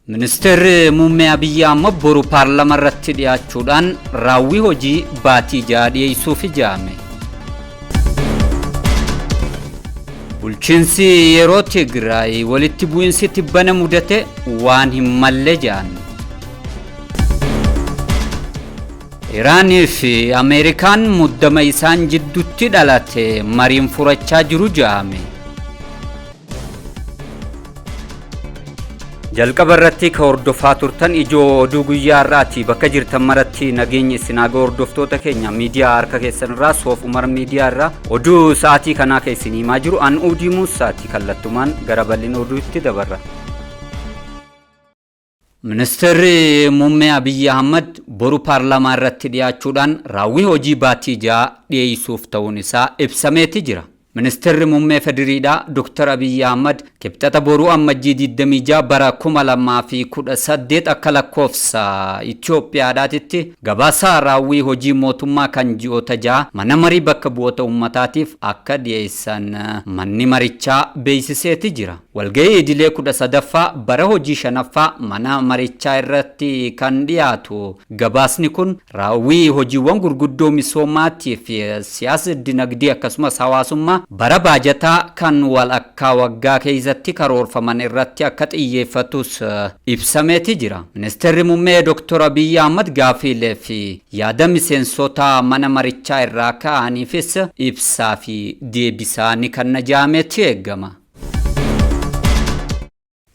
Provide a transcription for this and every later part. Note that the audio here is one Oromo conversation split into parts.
Ministeerri muummee Abiyyi Ahmad boru paarlaamaa irratti dhiyaachuudhaan raawwii hojii baatii dhiyeessuuf ijaame. Bulchiinsi yeroo Tigraay walitti bu'iinsi tibbana mudate waan hin malle jaan. Iraanii fi Ameerikaan muddama isaan jidduutti dhalate mariin furachaa jiru jaame. Jalqaba irratti ka hordofaa turtan ijoo oduu guyyaa irraati bakka jirtan maratti nageenyi isinaaga hordoftoota keenya miidiyaa harka keessan irraa Soof Umar miidiyaa irraa oduu sa'aatii kanaa keessan himaa jiru an Udii Muusaati kallattumaan gara bal'ina oduutti dabarra. Ministeerri muummee Abiyyi Ahmad boru paarlaamaa irratti dhiyaachuudhaan raawwii hojii baatii dhiyeessuuf ta'uun isaa ibsameeti jira. Ministeerri muummee Federiidhaa Dr. Abiyyi Ahmad kibxata boruu ammajjii 26 bara 2018 akka lakkoofsa Itoophiyaadhaatitti gabaasa raawwii hojii mootummaa kan ji'oota 6 mana marii bakka bu'oota uummataatiif akka dhiyeessan manni marichaa beeksiseeti jira. Walgahii idilee 13ffaa bara hojii 5ffaa mana marichaa irratti kan dhiyaatu gabaasni kun raawwii hojiiwwan gurguddoo misoomaatiif siyaasa dinagdee akkasumas hawaasummaa bara baajataa kan walakkaa waggaa keessatti karoorfaman irratti akka xiyyeeffatus ibsameeti jira. Ministeerri muummee Dr. Abiyyi Ahmad gaafiilee fi yaada miseensota mana marichaa irraa ka'aniifis ibsaa fi deebisaa ni kan jaametti eegama.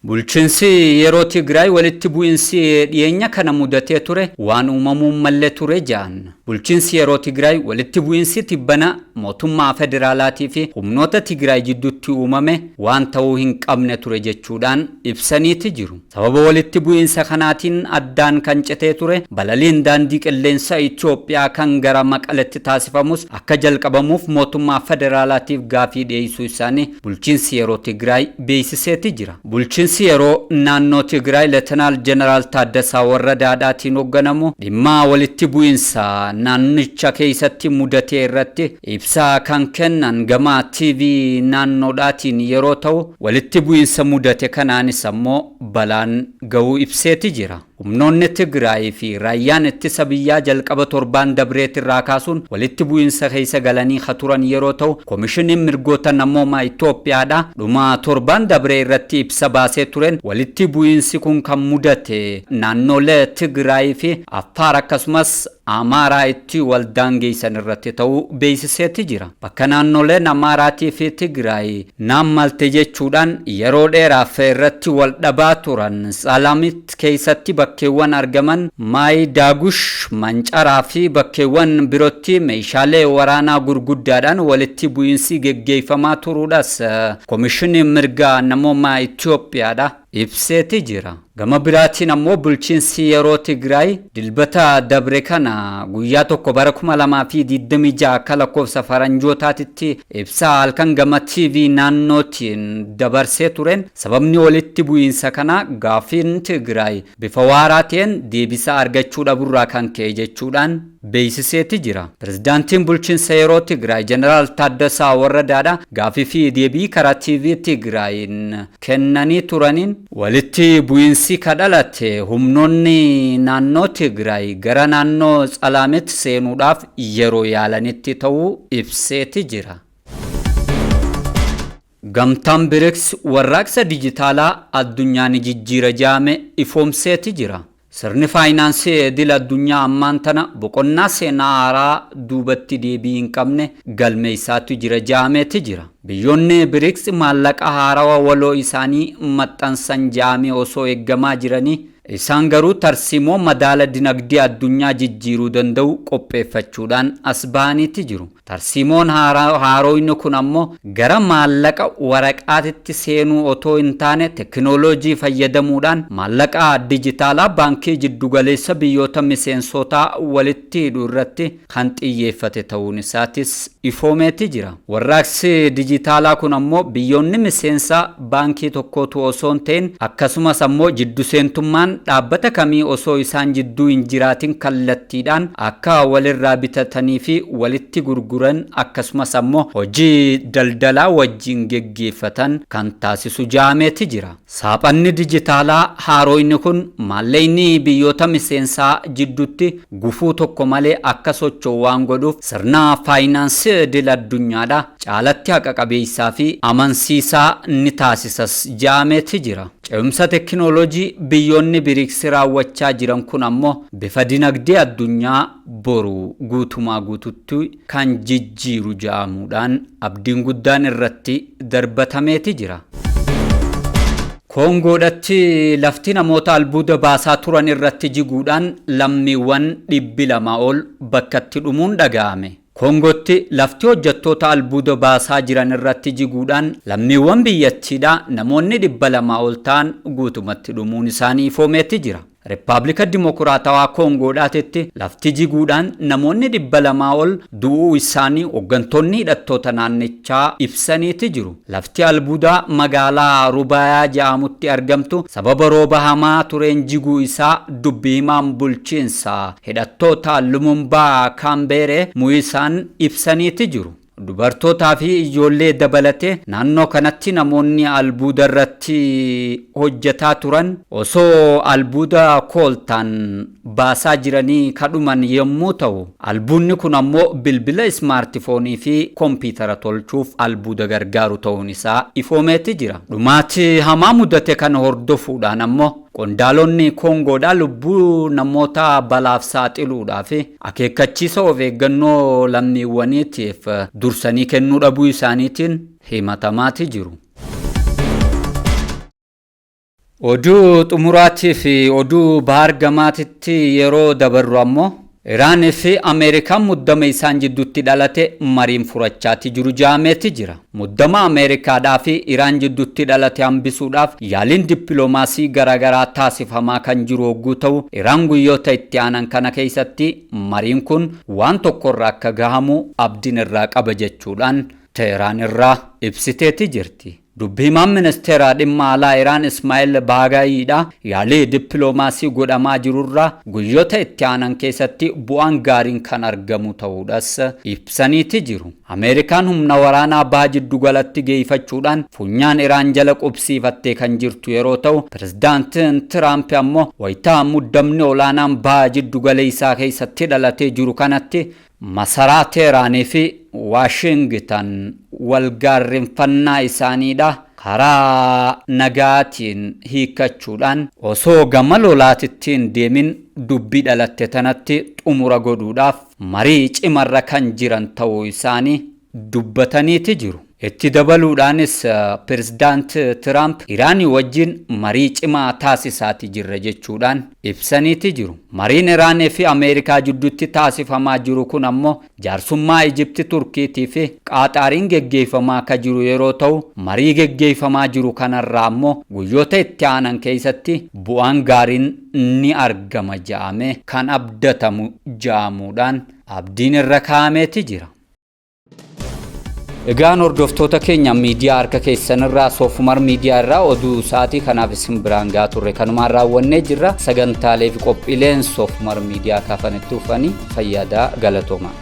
Bulchiinsi yeroo Tigraay walitti bu'iinsi dhiyeenya kana mudatee ture waan uumamuu malle ture jaan. Bulchiinsi yeroo Tigraay walitti bu'iinsi tibbana mootummaa federaalaatii fi humnoota Tigraay jidduutti uumame waan ta'uu hin qabne ture jechuudhaan ibsaniiti jiru. Sababa walitti bu'iinsa kanaatiin addaan kan citee ture balaliin daandii qilleensa Itoophiyaa kan gara Maqaletti taasifamus akka jalqabamuuf mootummaa federaalaatiif gaafii dhiyeessuu isaanii bulchiinsi yeroo Tigraay beeksiseeti jira. Bulchiinsi yeroo naannoo Tigraay Leetanaal Jeneraal Taaddasaa Warradaadhaatiin hoogganamu dhimma walitti bu'iinsa naannicha keessatti mudatee irratti ibsaa kan kennan gama TV naannoodhaatiin yeroo ta'u walitti bu'iinsa mudate kanaanis ammoo balaan ga'uu ibseeti jira. Humnoonni Tigraay fi raayyaan ittisa biyyaa jalqaba torbaan dabreet irraa kaasuun walitti bu'iinsa keessa galanii turan yeroo ta'u koomishiniin mirgoota namoomaa Itoophiyaadha dhuma torbaan dabree irratti ibsa baasee turen walitti bu'iinsi kun kan mudate naannolee Tigraay fi Affaar akkasumas Amaaraa itti waldaangeessan irratti ta'uu beeksiseeti jira. Bakka naannoleen Amaaraatii fi Tigraay naammalte jechuudhaan yeroo dheeraaf irratti wal dhabaa turan Salaamitti keessatti bakkeewwan argaman Maay Daagush, Mancaraa fi bakkeewwan birootti meeshaalee waraanaa gurguddaadhaan walitti bu'iinsi geggeeffamaa turuudhaas koomishiniin mirga namoomaa Itoophiyaadha ibseeti jira. Gama biraatiin ammoo bulchiinsi yeroo Tigraay dilbata dabre kana guyyaa tokko bara 2026 akka lakkoofsa faranjootaatitti ibsaa halkan gama TV naannootiin dabarsee turen sababni walitti bu'iinsa kana gaafiin Tigraay bifa waaraa ta'een deebii argachuu dhabuurraa kan ka'e jechuudhaan beeksiseeti jira. Pirezidaantiin bulchiinsa yeroo Tigraay Jeneraal Taaddasaa Warradaadha gaafii fi deebii karaa TV Tigraayin kennanii turaniin walitti bu'iinsi kadhalate humnoonni naannoo Tigraay gara naannoo Salaamitti seenuudhaaf yeroo yaalanitti ta'uu ibseeti jira. Gamtaan BRICS warraaqsa dijitaalaa addunyaan jijjiira jaame ifoomseeti jira. Sirni faayinaansii idil addunyaa ammaan tana boqonnaa seenaa haaraa duubatti deebii hin qabne galme isaatu jira jaameeti jira. Biyyoonni BRICS maallaqa haarawaa waloo isaanii maxxansan jaamee osoo eeggamaa jiranii isaan garuu tarsiimoo madaala dinagdee addunyaa jijjiiruu danda'u qopheeffachuudhaan as bahaniiti jiru. Tarsiimoon haarooyni kun ammoo gara maallaqa waraqaatitti seenuu otoo hin taane tekinooloojii fayyadamuudhaan maallaqa dijitaalaa baankii jiddugaleessa biyyoota miseensotaa walitti hidhuu irratti kan xiyyeeffate ta'uun isaatis ifoomeeti jira. Warraaqsi dijitaalaa kun ammoo biyyoonni miseensaa baankii tokkootu osoo hin ta'in akkasumas ammoo jiddu seentummaan dhaabbata kamii osoo isaan jidduu hin jiraatin kallattiidhaan akka walirraa bitatanii fi walitti gurguranii gurguran akkasumas ammoo hojii daldalaa wajjin geggeeffatan kan taasisu jaameeti jira. Saaphanni dijitaalaa haaroonni kun maalleeyni biyyoota miseensaa jidduutti gufuu tokko malee akka socho'u waan godhuuf sirna faayinaansii idil addunyaadha caalatti haqa qabeessaa fi amansiisaa ni taasisas jaameeti jira. Ce'umsa tekinooloojii biyyoonni BRICS raawwachaa jiran kun ammoo bifa dinagdee addunyaa boru guutumaa guututti kan jijjiiru ja'amuudhaan abdiin guddaan irratti darbatameeti jira. Kongoodhatti lafti namoota albuuda baasaa turan irratti jiguudhaan lammiiwwan 200 ol bakkatti dhumuun dhaga'ame. Kongotti lafti hojjettoota albuuda baasaa jiran irratti jiguudhaan lammiiwwan biyyattiidha namoonni 200 ol ta'an guutumatti dhumuun isaanii ifoomeeti jira. Reppaabilika Dimokiraatawaa Kongoodhaatti lafti jiguudhaan namoonni 200 ol du'uu isaanii hooggantoonni hidhattoota naannichaa ibsaniiti jiru. Lafti albuudaa magaalaa Rubayaa jedhamutti argamtu sababa rooba hamaa tureen jiguu isaa dubbii himaan bulchiinsa hidhattoota Lumumba Kambere Muisaan ibsaniiti jiru. Dubartootaa fi ijoollee dabalatee naannoo kanatti namoonni albuuda irratti hojjetaa turan osoo albuuda kooltaan baasaa jiranii kadhuman yommuu ta'u albuudni kun ammoo bilbila ismaartifoonii fi kompiitara tolchuuf albuuda gargaaru ta'uun isaa ifoomeeti jira. Dhumaati hamaa mudate kana hordofuudhaan ammoo qondaalonni Kongoodhaa lubbuu namoota balaaf saaxiluudhaaf akeekkachiisa of eeggannoo lammiiwwaniitiif dursanii kennuu dhabuu isaaniitiin himatamaati jiru. Oduu xumuraatii fi oduu bahar gamaatitti yeroo dabarru ammoo Iraan fi Ameerikaan muddama isaan jidduutti dhalate mariin furachaati jiru jaameeti jira. Muddama Ameerikaadhaa fi Iraan jidduutti dhalate hambisuudhaaf yaaliin dippiloomaasii garaagaraa taasifamaa kan jiru hogguu ta'u Iraan guyyoota itti aanan kana keessatti mariin kun waan tokkorraa akka gahamu abdiin irraa qaba jechuudhaan Teheraan irraa ibsiteeti jirti. Dubbii himaan ministeera dhimma alaa Iraan Ismaa'eel Baagaayiidha yaalii dippiloomaasii godhamaa jirurraa guyyoota itti aanan keessatti bu'aan gaariin kan argamu ta'uudhas ibsaniiti jiru. Ameerikaan humna waraanaa baha jiddu galatti geeffachuudhaan funyaan Iraan jala qubsiifattee kan jirtu yeroo ta'u pirezidaantiin Tiraamp ammoo wayitaa muddamni olaanaan baha jiddu gala isaa keessatti dhalatee jiru kanatti masaraa Teeraanii fi Waashingtan walgaarrinfannaa isaaniidha karaa nagaatiin hiikachuudhaan osoo gama lolaatittiin deemin dubbii dhalatte tanatti xumura godhuudhaaf marii cimarra kan jiran ta'uu isaanii dubbataniiti jiru. Itti dabaluudhaanis pirezidaant Tiraamp Iraanii wajjin marii cimaa taasisaati jirra jechuudhaan ibsaniiti jiru. Mariin Iraanii fi Ameerikaa jidduutti taasifamaa jiru kun ammoo jaarsummaa Ijipti Turkiitii fi Qaaxaariin geggeeffamaa akka jiru yeroo ta'u marii geggeeffamaa jiru kanarraa ammoo guyyoota itti aanan keessatti bu'aan gaariin ni argama jedhamee kan abdatamu jedhamuudhaan abdiin irra kaa'ameeti jira. Egaan hordoftoota keenya miidiyaa harka keessanirraa Soofumar miidiyaa irraa oduu sa'aatii kanaaf isin biraan gahaa turre kanumaan raawwannee jirra. Sagantaalee fi qophiileen Soofumar miidiyaa kaafanitti dhufanii fayyadaa galatoomaa.